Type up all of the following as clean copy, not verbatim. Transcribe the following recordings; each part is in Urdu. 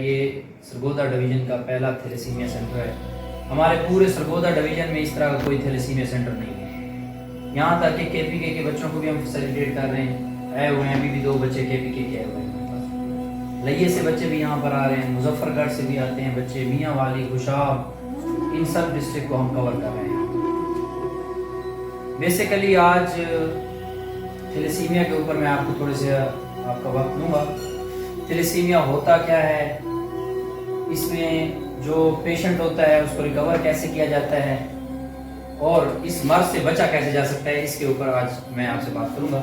یہ سرگودا ڈویژن کا پہلا تھیلیسیمیا سینٹر ہے. ہمارے پورے سرگودا ڈویژن میں اس طرح کا کوئی تھیلیسیمیا سینٹر نہیں ہے. یہاں تک کہ KPK کے بچوں کو بھی ہم فیسیلیٹیٹ کر رہے ہیں. آئے ہوئے ہیں ابھی بھی 2 بچے KPK کے آئے ہوئے ہیں. لئیے سے بچے بھی یہاں پر آ رہے ہیں, مظفر گڑھ سے بھی آتے ہیں بچے, میاں والی, خوشاب, ان سب ڈسٹرکٹ کو ہم کور کر رہے ہیں. بیسیکلی آج تھیلیسیمیا کے اوپر میں آپ کو تھوڑے سے آپ کا وقت دوں گا. تھیلیسیمیا ہوتا کیا ہے, اس میں جو پیشنٹ ہوتا ہے اس کو ریکور کیسے کیا جاتا ہے, اور اس مرض سے بچا کیسے جا سکتا ہے, اس کے اوپر آج میں آپ سے بات کروں گا.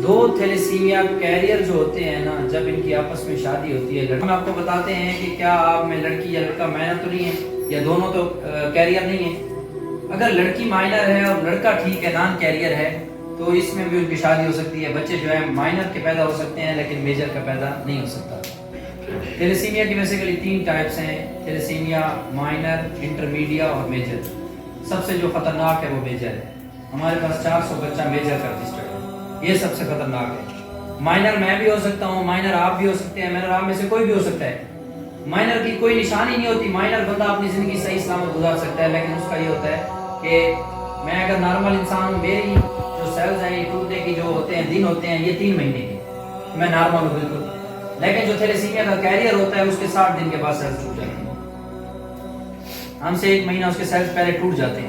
2 تھیلیسیمیا کیریئر جو ہوتے ہیں نا, جب ان کی آپس میں شادی ہوتی ہے, ہم آپ کو بتاتے ہیں کہ کیا آپ میں لڑکی یا لڑکا مائنر تو نہیں ہے, یا دونوں تو کیریئر نہیں ہے. اگر لڑکی مائنر ہے اور لڑکا ٹھیک ہے نان کیریئر ہے, تو اس میں بھی ان کی شادی ہو سکتی ہے. بچے جو ہے مائنر کے پیدا ہو سکتے ہیں لیکن میجر کا پیدا نہیں ہو سکتا. تھیلیسیمیا کی بیسیکلی 3 ٹائپس ہیں, تھیلیسیمیا مائنر, انٹرمیڈیا اور میجر. سب سے جو خطرناک ہے وہ میجر ہے. ہمارے پاس 400 بچہ میجر کا رجسٹرڈ ہے, یہ سب سے خطرناک ہے. مائنر میں بھی ہو سکتا ہوں, مائنر آپ بھی ہو سکتے ہیں, مائنر آپ میں سے کوئی بھی ہو سکتا ہے. مائنر کی کوئی نشانی نہیں ہوتی. مائنر بندہ اپنی زندگی صحیح سلامت گزار سکتا ہے, لیکن اس کا یہ ہوتا ہے کہ میں اگر نارمل انسان ہوں, میری جو سیلز ہیں یہ ٹوٹنے کی جو ہوتے ہیں دن ہوتے ہیں یہ 3 مہینے کے, میں نارمل ہوں بالکل. لیکن جو تھیلیسیمیا کا کیریئر ہوتا ہے اس کے 60 دن کے بعد سیلز ٹوٹ جاتے ہیں. ہم سے 1 مہینہ اس کے سیلز پہلے ٹوٹ جاتے ہیں,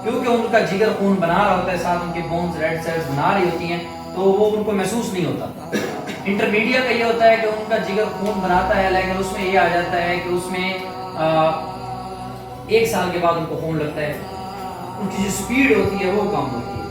کیونکہ ان کا جگر خون بنا رہا ہوتا ہے, ساتھ ان کے بونز ریڈ سیلز بنا رہی ہوتی ہیں, تو وہ ان کو محسوس نہیں ہوتا. انٹرمیڈیا کا یہ ہوتا ہے کہ ان کا جگر خون بناتا ہے, لیکن اس میں یہ آ جاتا ہے کہ اس میں 1 سال کے بعد ان کو خون لگتا ہے, ان کی جو سپیڈ ہوتی ہے وہ کم ہوتی ہے.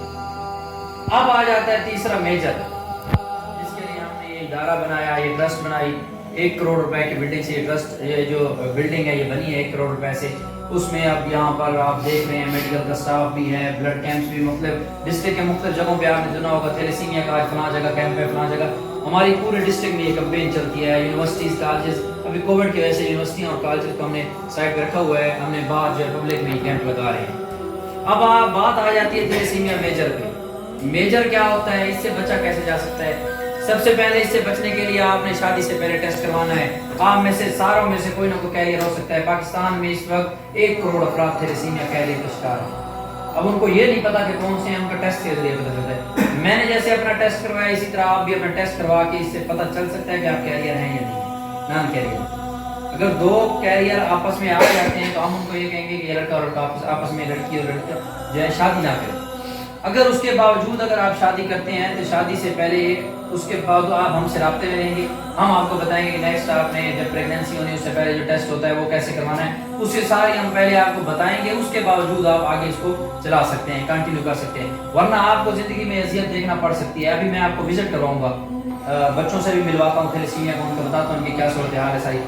اب آ جاتا ہے تیسرا میجر, جس کے لیے ہم نے یہ ادارہ بنایا, یہ ٹرسٹ بنائی. 1 کروڑ روپے کی بلڈنگ سے یہ ٹرسٹ, یہ جو بلڈنگ ہے یہ بنی ہے 1 کروڑ روپے سے. اس میں اب یہاں پر آپ دیکھ رہے ہیں میڈیکل کا سٹاف بھی ہے, بلڈ کیمپس بھی مختلف ڈسٹرکٹ کے مختلف جگہوں پہ آپ نے سنا ہوگا تھیلیسیمیا کا فلاں جگہ کیمپ ہے, فلاں جگہ. ہماری پورے ڈسٹرکٹ میں یہ کمپین چلتی ہے. یونیورسٹیز, کالجز, ابھی کووڈ کی وجہ سے یونیورسٹیاں اور کالجز کو ہم نے سائڈ پہ رکھا ہوا ہے, ہم نے باہر جو ہے پبلک میں کیمپ لگا رہے ہیں. اب بات آ جاتی ہے تھیلیسیمیا میجر پہ. میجر کیا ہوتا ہے, اس سے بچا کیسے جا سکتا ہے. سب سے پہلے اس سے بچنے کے لیے آپ نے شادی سے پہلے ٹیسٹ کروانا ہے. آپ میں سے ساروں میں سے کوئی نہ کوئی کیریئر ہو سکتا ہے. پاکستان میں اس وقت 1 کروڑ افراد تھیلیسیمیا کیریئر کا شکار ہیں. اب ان کو یہ نہیں پتا کہ کون سے ہیں, ان کا ٹیسٹ کے ذریعے پتہ چلتا ہے. میں نے جیسے اپنا ٹیسٹ کروایا, اسی طرح آپ بھی اپنا ٹیسٹ کروا کے اس سے پتہ چل سکتا ہے کہ آپ کیریئر ہیں یا نہیں, نان کیریئر. اگر 2 کیریئر آپس میں آ جاتے ہیں تو ہم ان کو یہ کہیں گے کہ یہ لڑکا اور لڑکا آپس میں, لڑکی اور لڑکا جو ہے شادی نہ کریں. اگر اس کے باوجود اگر آپ شادی کرتے ہیں تو شادی سے پہلے اس کے بعد آپ ہم سے رابطے میں رہیں گے. ہم آپ کو بتائیں گے کہ نیکسٹ آپ نے جب پریگنینسی ہونی اس سے پہلے جو ٹیسٹ ہوتا ہے وہ کیسے کروانا ہے, اس سے سارے ہم پہلے آپ کو بتائیں گے. اس کے باوجود آپ آگے اس کو چلا سکتے ہیں, کنٹینیو کر سکتے ہیں, ورنہ آپ کو زندگی میں اذیت دیکھنا پڑ سکتی ہے. ابھی میں آپ کو وزٹ کرواؤں گا, بچوں سے بھی ملواتا ہوں تھیلیسیمیا کو, ان کو بتاتا ہوں کہ کیا صورتحال ہے ساری.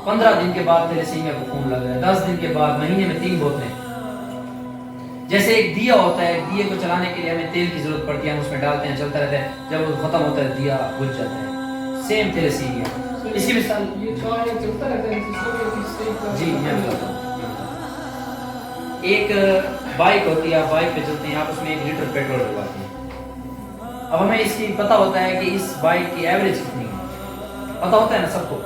15 دن کے بعد تھیلیسیمیا کو خون لگ گیا, 10 دن کے بعد, مہینے میں 3 بوتلیں. جیسے ایک دیا ہوتا ہے, دیے کو چلانے کے لیے ہمیں تیل کی ضرورت پڑتی ہے, ہم اس میں ڈالتے ہیں, چلتا رہتا ہے, جب وہ ختم ہوتا ہے دیا بجھ جاتا ہے. Same thalassaemia. اس کی مثال چلتا رہتا ہے. جی میں بتاتا ہوں. ایک بائک ہوتی ہے, آپ بائک پہ چلتے ہیں, آپ اس میں 1 لیٹر پیٹرول ڈلواتے ہیں. اب ہمیں اس کی پتہ ہوتا ہے کہ اس بائک کی ایوریج کتنی ہے, پتہ ہوتا ہے نا سب کو.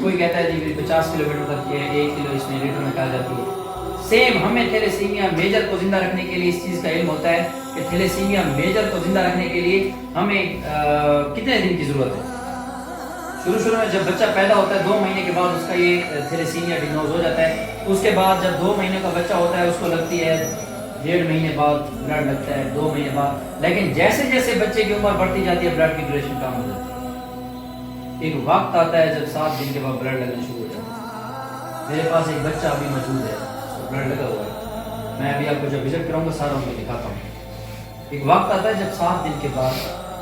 کوئی کہتا ہے جی 50 کلومیٹر تک کی ہے, 1 کلو اس میں لیٹر میں کہا جاتی ہے. سیم ہمیں تھیلیسیمیا میجر کو زندہ رکھنے کے لیے اس چیز کا علم ہوتا ہے کہ تھیلیسیمیا میجر کو زندہ رکھنے کے لیے ہمیں کتنے دن کی ضرورت ہے. شروع میں جب بچہ پیدا ہوتا ہے 2 مہینے کے بعد اس کا یہ تھیلیسیمیا ڈیگنوز ہو جاتا ہے. اس کے بعد جب 2 مہینے کا بچہ ہوتا ہے اس کو لگتی ہے 1.5 مہینے بعد بلڈ لگتا ہے, 2 مہینے بعد. لیکن جیسے جیسے بچے کی عمر بڑھتی جاتی ہے بلڈ کی ڈیوریشن کم ہو جاتی ہے. ایک وقت آتا ہے جب 7 دن کے بعد بلڈ لگنا شروع ہو جاتا ہے. میرے پاس ایک بچہ ابھی موجود ہے, بلڈ لگا ہوا ہے. میں ابھی آپ کو جب وزٹ کراؤں گا سارا ان کو دکھاتا ہوں. ایک وقت آتا ہے جب 7 دن کے بعد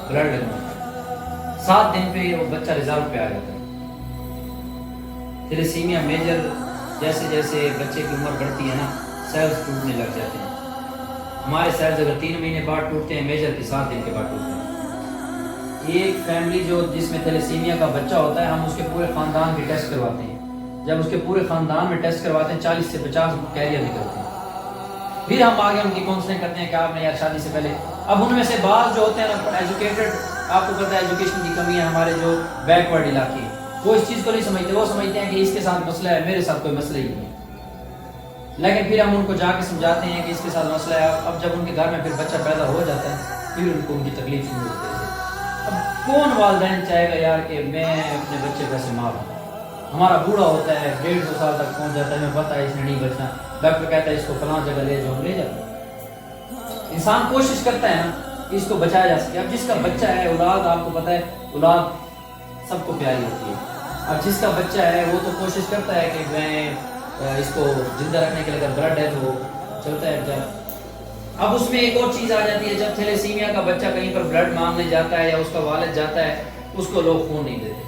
بلڈ لگنا ہوتا ہے. 7 دن پہ وہ بچہ ریزرو پہ آ جاتا ہے. تھیلیسیمیا میجر جیسے جیسے بچے کی عمر بڑھتی ہے نا, سیلز ٹوٹنے لگ جاتے ہیں. ہمارے سیلز اگر 3 مہینے بعد ٹوٹتے ہیں, میجر کے 7 دن کے بعد ٹوٹتے ہیں. ایک فیملی جو جس میں تھیلیسیمیا کا بچہ ہوتا ہے, ہم اس کے پورے خاندان کے ٹیسٹ کرواتے ہیں. جب اس کے پورے خاندان میں ٹیسٹ کرواتے ہیں 40 سے 50 کیریئر نکلتے ہیں. پھر ہم آگے ان کی کاؤنسلنگ کرتے ہیں کہ آپ نے یار شادی سے پہلے. اب ان میں سے بعض جو ہوتے ہیں نا ایجوکیٹڈ, آپ کو پتہ ہے ایجوکیشن کی کمی ہے ہمارے جو بیک ورڈ علاقے, وہ اس چیز کو نہیں سمجھتے، وہ سمجھتے ہیں کہ اس کے ساتھ مسئلہ ہے، میرے ساتھ کوئی مسئلہ ہی نہیں ہے۔ لیکن پھر ہم ان کو جا کے سمجھاتے ہیں کہ اس کے ساتھ مسئلہ ہے۔ اب جب ان کے گھر میں پھر بچہ پیدا ہو جاتا ہے پھر ان کو ان کی تکلیف شروع ہوتی ہے۔ اب کون والدین چاہے گا یار کہ میں اپنے بچے کو ایسے ماروں؟ ہمارا بوڑھا ہوتا ہے 150 سال تک پہنچ جاتا ہے، ہمیں پتہ ہے اس نے نہیں بچنا، ڈاکٹر کہتا ہے اس کو فلاں جگہ لے جاؤ، لے جاتا ہے۔ انسان کوشش کرتا ہے نا کہ اس کو بچایا جا سکے۔ اب جس کا بچہ ہے، اولاد آپ کو پتہ ہے اولاد سب کو پیاری ہوتی ہے، اب جس کا بچہ ہے وہ تو کوشش کرتا ہے کہ میں اس کو زندہ رکھنے کے لیے اگر بلڈ ہے تو وہ چلتا ہے جب۔ اب اس میں ایک اور چیز آ جاتی ہے، جب تھیلیسیمیا کا بچہ کہیں پر بلڈ مانگنے جاتا ہے یا اس کا والد جاتا ہے، اس کو لوگ خون نہیں دیتے۔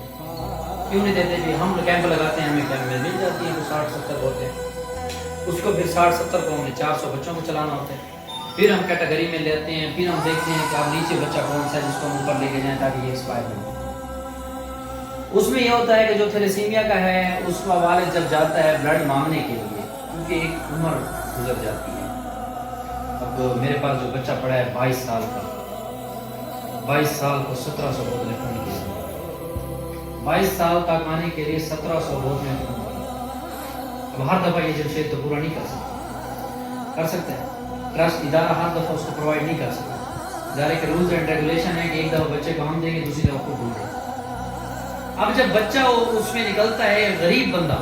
کیوں نہیں دیتے؟ کہ ہم کیمپ لگاتے ہیں، ہمیں کیمپ میں مل جاتی ہے، وہ 60-70 ہوتے ہیں، اس کو پھر 60-70 کو ہمیں 400 بچوں کو چلانا ہوتا ہے۔ پھر ہم کیٹیگری میں لیتے ہیں، پھر ہم دیکھتے ہیں کہ اب نیچے بچہ کون سا ہے جس کو ہم اوپر لے کے جائیں تاکہ یہ ایکسپائر ہو۔ اس میں یہ ہوتا ہے کہ جو تھیلیسیمیا کا ہے اس کا والد جب جاتا ہے بلڈ مانگنے کے لیے، کیونکہ ایک عمر گزر جاتی ہے۔ اب میرے پاس جو بچہ پڑا ہے 22 سال کا، 22 سال کو 1700 بوتلیں خون کی، 22 سال تک آنے کے لیے 1700 بوتلیں خون کی۔ اب ہر دفعہ یہ جمشید تو پورا نہیں کر سکتے ہیں، ٹرسٹ ادارہ ہر دفعہ اس کو پرووائڈ نہیں کر سکتا۔ ادارے کے رولز اینڈ ریگولیشن ہے کہ ایک دفعہ بچے کو ہم دیں گے، دوسری دفعہ خود ڈھونڈیں۔ اب جب بچہ اس میں نکلتا ہے غریب بندہ،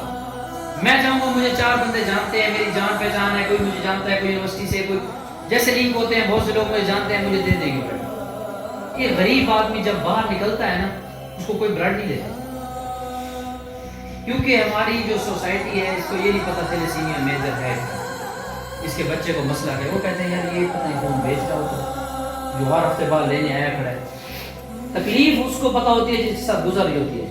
میں چاہوں گا مجھے 4 بندے جانتے ہیں، میری جان پہچان ہے، کوئی مجھے جانتا ہے، کوئی یونیورسٹی سے، کوئی جیسے لنک ہوتے ہیں، بہت سے لوگ مجھے جانتے ہیں، مجھے دے دیں گے بلڈ۔ یہ غریب آدمی جب باہر نکلتا ہے نا، اس کو کوئی بلڈ نہیں دیتا، کیونکہ ہماری جو سوسائٹی ہے اس کو یہ نہیں پتا تھیلیسیمیا میجر ہے، اس کے بچے کو مسئلہ ہے۔ وہ کہتے ہیں یار یہ پتہ نہیں کون بیچتا ہوتا جو ہر ہفتے بعد لینے آیا کھڑا ہے۔ تکلیف اس کو پتا ہوتی ہے جس کے ساتھ گزر رہی ہوتی ہے۔